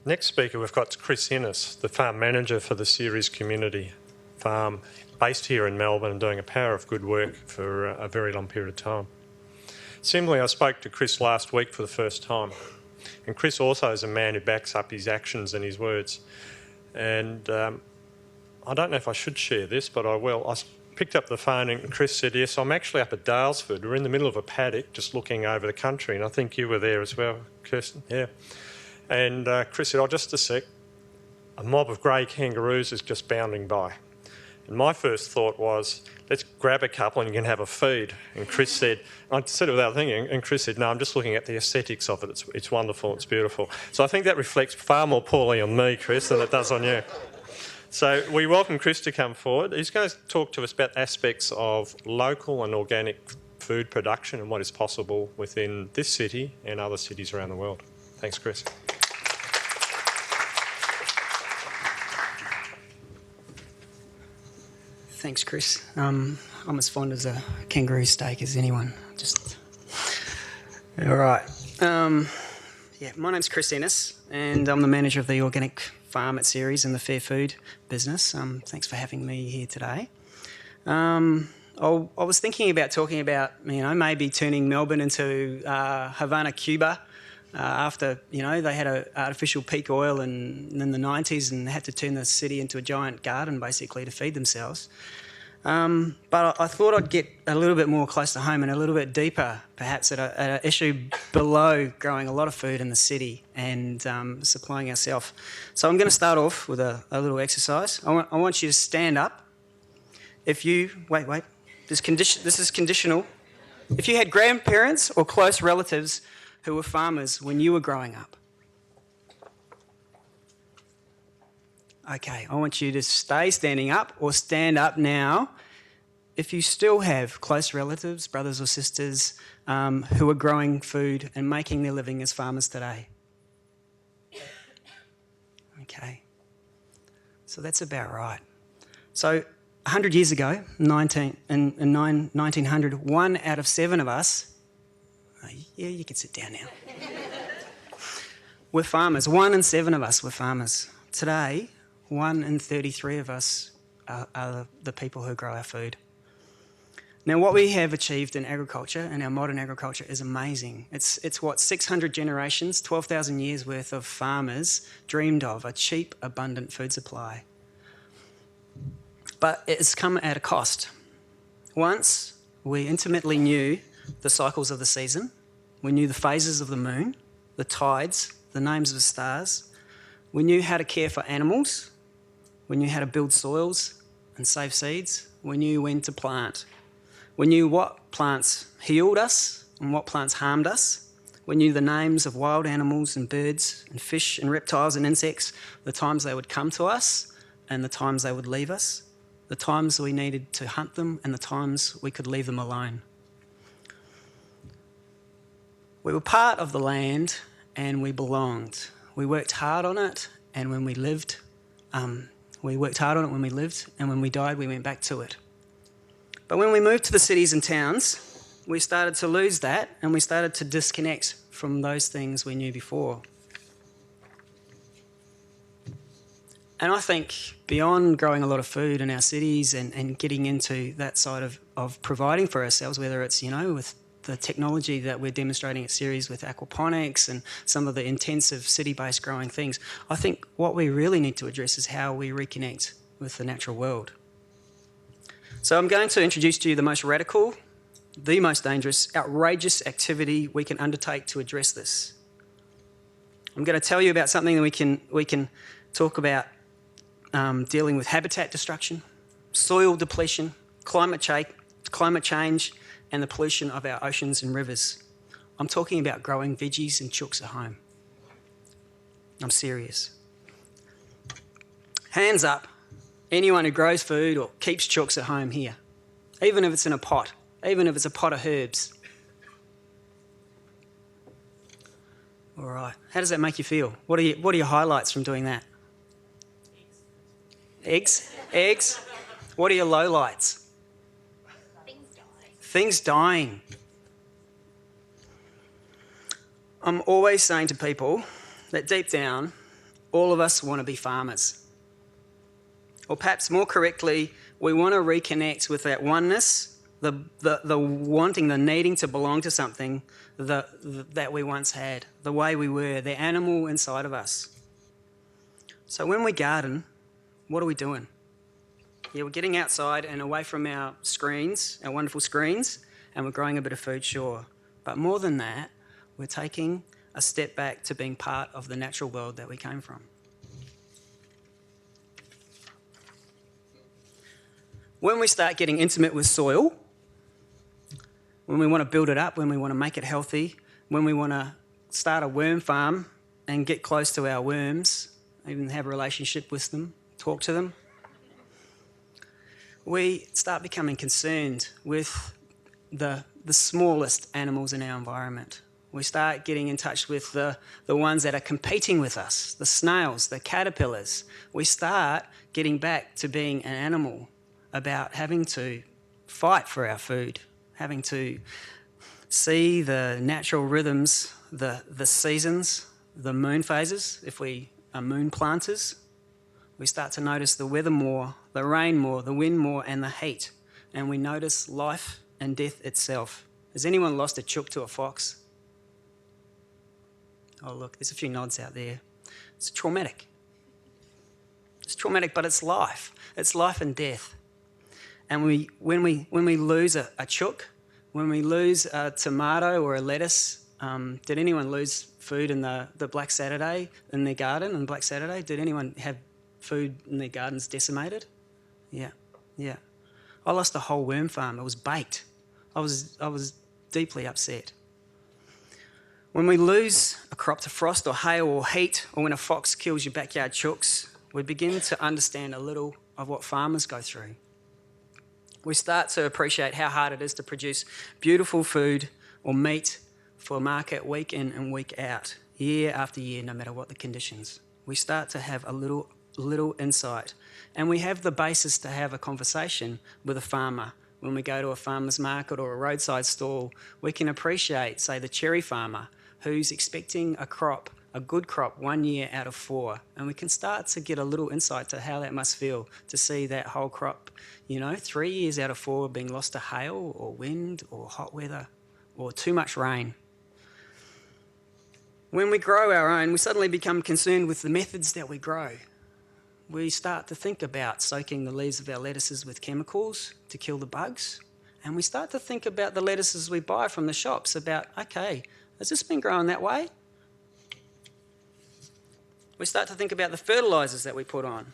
Next speaker we've got Chris Ennis, the farm manager for the CERES Community Farm, based here in Melbourne and doing a power of good work for a very long period of time. Similarly, I spoke to Chris last week for the first time, and Chris also is a man who backs up his actions and his words. And I don't know if I should share this, but I will. I picked up the phone and Chris said, yes, I'm actually up at Dalesford. We're in the middle of a paddock just looking over the country, and I think you were there as well, Kirsten. Yeah. And Chris said, oh, just a sec. A mob of grey kangaroos is just bounding by. And my first thought was, let's grab a couple and you can have a feed. And Chris said, I said it without thinking, and Chris said, no, I'm just looking at the aesthetics of it. It's wonderful, it's beautiful. So I think that reflects far more poorly on me, Chris, than it does on you. So we welcome Chris to come forward. He's going to talk to us about aspects of local and organic food production and what is possible within this city and other cities around the world. Thanks, Chris. Thanks, Chris. I'm as fond as a kangaroo steak as anyone. All right. My name's Chris Ennis, and I'm the manager of the organic farm at CERES in the fair food business. Thanks for having me here today. I was thinking about talking about, maybe turning Melbourne into Havana, Cuba. After, they had an artificial peak oil in the 90s and had to turn the city into a giant garden, basically, to feed themselves. But I thought I'd get a little bit more close to home and a little bit deeper, perhaps, at an issue below growing a lot of food in the city and supplying ourselves. So I'm going to start off with a little exercise. I want you to stand up. If you... Wait. This is conditional. If you had grandparents or close relatives who were farmers when you were growing up. Okay, I want you to stay standing up or stand up now if you still have close relatives, brothers or sisters, who are growing food and making their living as farmers today. Okay, so that's about right. So 100 years ago, in 1900, 1 out of 7 of us, yeah, you can sit down now. We're farmers. 1 in 7 of us were farmers. Today, 1 in 33 of us are the people who grow our food. Now, what we have achieved in agriculture, and our modern agriculture, is amazing. It's what 600 generations, 12,000 years worth of farmers dreamed of, a cheap, abundant food supply. But it's come at a cost. Once, we intimately knew the cycles of the season. We knew the phases of the moon, the tides, the names of the stars. We knew how to care for animals. We knew how to build soils and save seeds. We knew when to plant. We knew what plants healed us and what plants harmed us. We knew the names of wild animals and birds and fish and reptiles and insects, the times they would come to us and the times they would leave us, the times we needed to hunt them and the times we could leave them alone. We were part of the land and we belonged. We worked hard on it, and when we lived, and when we died, we went back to it. But when we moved to the cities and towns, we started to lose that, and we started to disconnect from those things we knew before. And I think beyond growing a lot of food in our cities and getting into that side of providing for ourselves, whether it's, with the technology that we're demonstrating at CERES with aquaponics and some of the intensive city-based growing things, I think what we really need to address is how we reconnect with the natural world. So I'm going to introduce to you the most radical, the most dangerous, outrageous activity we can undertake to address this. I'm going to tell you about something that we can talk about dealing with habitat destruction, soil depletion, climate change, and the pollution of our oceans and rivers. I'm talking about growing veggies and chooks at home. I'm serious. Hands up, anyone who grows food or keeps chooks at home here, even if it's in a pot, even if it's a pot of herbs. All right, how does that make you feel? What are your highlights from doing that? Eggs? What are your lowlights? Things dying. I'm always saying to people that deep down, all of us want to be farmers. Or perhaps more correctly, we want to reconnect with that oneness, the wanting, the needing to belong to something that we once had, the way we were, the animal inside of us. So when we garden, what are we doing? Yeah, we're getting outside and away from our screens, our wonderful screens, and we're growing a bit of food, sure. But more than that, we're taking a step back to being part of the natural world that we came from. When we start getting intimate with soil, when we want to build it up, when we want to make it healthy, when we want to start a worm farm and get close to our worms, even have a relationship with them, talk to them, we start becoming concerned with the smallest animals in our environment. We start getting in touch with the ones that are competing with us, the snails, the caterpillars. We start getting back to being an animal, about having to fight for our food, having to see the natural rhythms, the seasons, the moon phases, if we are moon planters. We start to notice the weather more, the rain more, the wind more, and the heat. And we notice life and death itself. Has anyone lost a chook to a fox? Oh, look, there's a few nods out there. It's traumatic. It's traumatic, but it's life. It's life and death. And when we lose a chook, when we lose a tomato or a lettuce, did anyone lose food in the Black Saturday in their garden on Black Saturday? Did anyone have food in their gardens decimated? Yeah. I lost a whole worm farm. It was baked. I was deeply upset. When we lose a crop to frost or hail or heat, or when a fox kills your backyard chooks, we begin to understand a little of what farmers go through. We start to appreciate how hard it is to produce beautiful food or meat for market week in and week out, year after year, no matter what the conditions. We start to have a little insight, and we have the basis to have a conversation with a farmer. When we go to a farmer's market or a roadside stall, we can appreciate, say, the cherry farmer who's expecting a good crop 1 year out of 4, and we can start to get a little insight to how that must feel to see that whole crop, 3 years out of 4 being lost to hail or wind or hot weather or too much rain. When we grow our own, we suddenly become concerned with the methods that we grow. We start to think about soaking the leaves of our lettuces with chemicals to kill the bugs, and we start to think about the lettuces we buy from the shops about, okay, has this been grown that way? We start to think about the fertilisers that we put on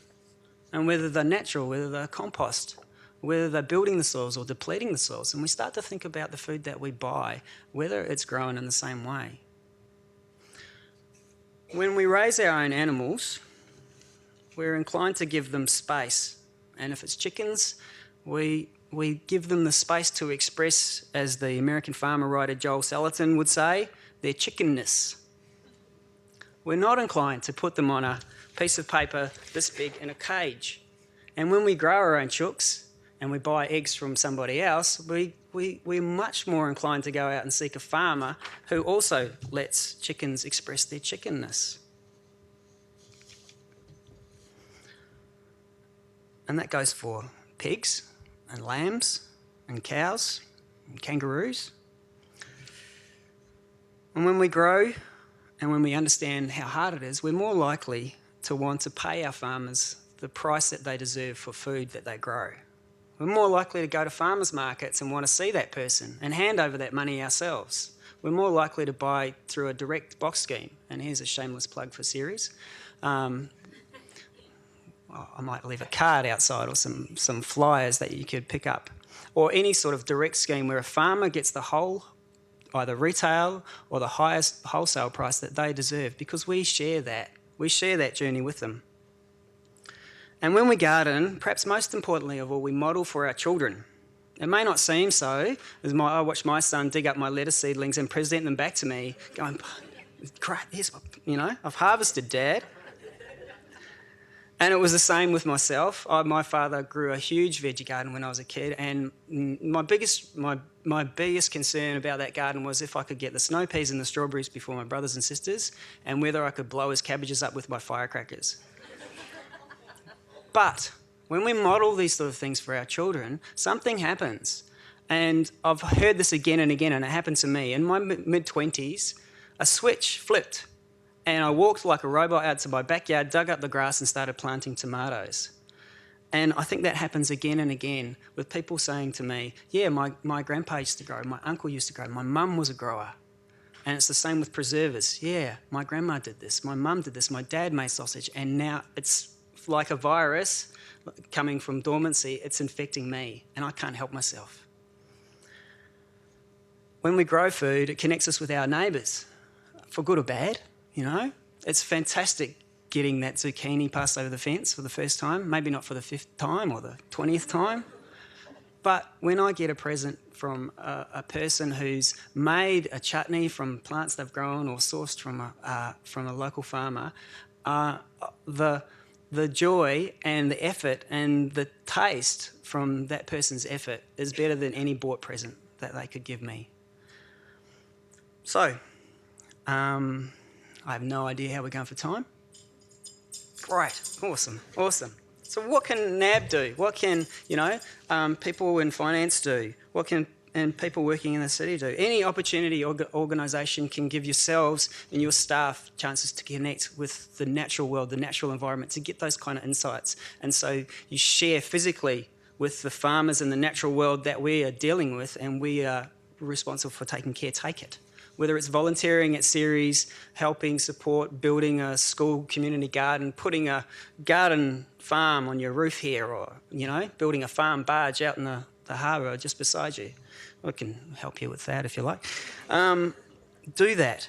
and whether they're natural, whether they're compost, whether they're building the soils or depleting the soils. And we start to think about the food that we buy, whether it's grown in the same way. When we raise our own animals, we're inclined to give them space. And if it's chickens, we give them the space to express, as the American farmer writer Joel Salatin would say, their chickenness. We're not inclined to put them on a piece of paper this big in a cage. And when we grow our own chooks and we buy eggs from somebody else, we're much more inclined to go out and seek a farmer who also lets chickens express their chickenness. And that goes for pigs and lambs and cows and kangaroos. And when we grow and when we understand how hard it is, we're more likely to want to pay our farmers the price that they deserve for food that they grow. We're more likely to go to farmers markets and want to see that person and hand over that money ourselves. We're more likely to buy through a direct box scheme. And here's a shameless plug for CERES. I might leave a card outside or some flyers that you could pick up. Or any sort of direct scheme where a farmer gets the whole, either retail or the highest wholesale price that they deserve, because we share that. We share that journey with them. And when we garden, perhaps most importantly of all, we model for our children. It may not seem so, as I watch my son dig up my lettuce seedlings and present them back to me, going, great, here's I've harvested, Dad. And it was the same with myself. My father grew a huge veggie garden when I was a kid, and my my biggest concern about that garden was if I could get the snow peas and the strawberries before my brothers and sisters, and whether I could blow his cabbages up with my firecrackers. But when we model these sort of things for our children, something happens. And I've heard this again and again, and it happened to me. In my mid-20s, a switch flipped, and I walked like a robot out to my backyard, dug up the grass and started planting tomatoes. And I think that happens again and again with people saying to me, yeah, my grandpa used to grow, my uncle used to grow, my mum was a grower. And it's the same with preservers. Yeah, my grandma did this, my mum did this, my dad made sausage, and now it's like a virus coming from dormancy, it's infecting me, and I can't help myself. When we grow food, it connects us with our neighbours, for good or bad, you know. It's fantastic getting that zucchini passed over the fence for the first time, maybe not for the 5th time or the 20th time. But when I get a present from a person who's made a chutney from plants they've grown or sourced from a local farmer, the joy and the effort and the taste from that person's effort is better than any bought present that they could give me. So, I have no idea how we're going for time. Great, awesome. So what can NAB do? What can, people in finance do? What can people working in the city do? Any opportunity or organisation can give yourselves and your staff chances to connect with the natural world, the natural environment, to get those kind of insights. And so you share physically with the farmers in the natural world that we are dealing with, and we are responsible for taking care, take it. Whether it's volunteering at CERES, helping support, building a school community garden, putting a garden farm on your roof here, or, building a farm barge out in the harbour just beside you. I can help you with that if you like. Do that,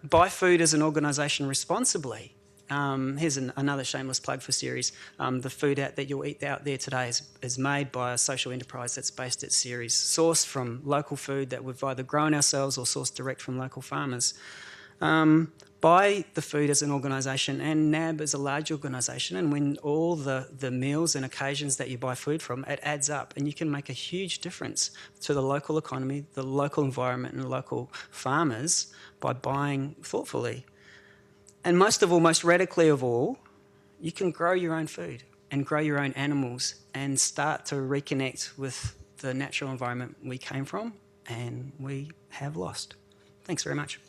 Buy food as an organisation responsibly. Here's another shameless plug for CERES. The food that you'll eat out there today is made by a social enterprise that's based at CERES, sourced from local food that we've either grown ourselves or sourced direct from local farmers. Buy the food as an organisation, and NAB is a large organisation, and when all the meals and occasions that you buy food from, it adds up, and you can make a huge difference to the local economy, the local environment and local farmers by buying thoughtfully. And most radically of all, you can grow your own food and grow your own animals and start to reconnect with the natural environment we came from and we have lost. Thanks very much.